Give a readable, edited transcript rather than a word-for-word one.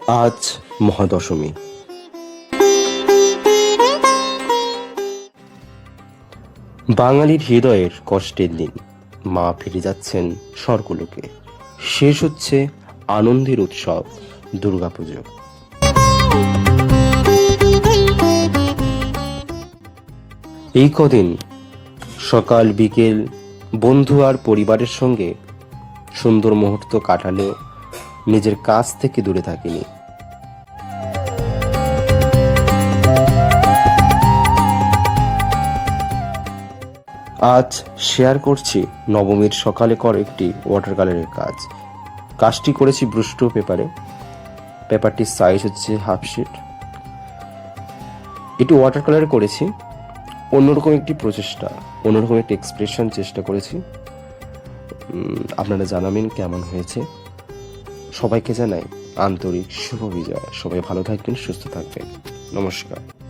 আজ মহাদশমী। বাঙালির হৃদয়ের কষ্টের দিন। মা ফিরে যাচ্ছেন স্বর্গলোকে। শেষ হচ্ছে আনন্দের উৎসব দুর্গাপুজো। এই কদিন সকাল বিকেল বন্ধু আর পরিবারের সঙ্গে সুন্দর মুহূর্ত কাটালেও নিজের কাজ থেকে দূরে থাকিনি। আজ শেয়ার করছি নবমীর সকালে করা একটি ওয়াটার কালারের কাজটি করেছি ব্রুস্টো পেপারটির সাইজ হচ্ছে হাফ শিট। এটি ওয়াটার কালারে করেছি, অন্যরকম একটি প্রচেষ্টা, অন্যরকম একটি এক্সপ্রেশন চেষ্টা করেছি। আপনারা জানাবেন কেমন হয়েছে। সবাইকে জানাই আন্তরিক শুভ বিজয়। সবাই ভালো থাকবেন, সুস্থ থাকবেন। নমস্কার।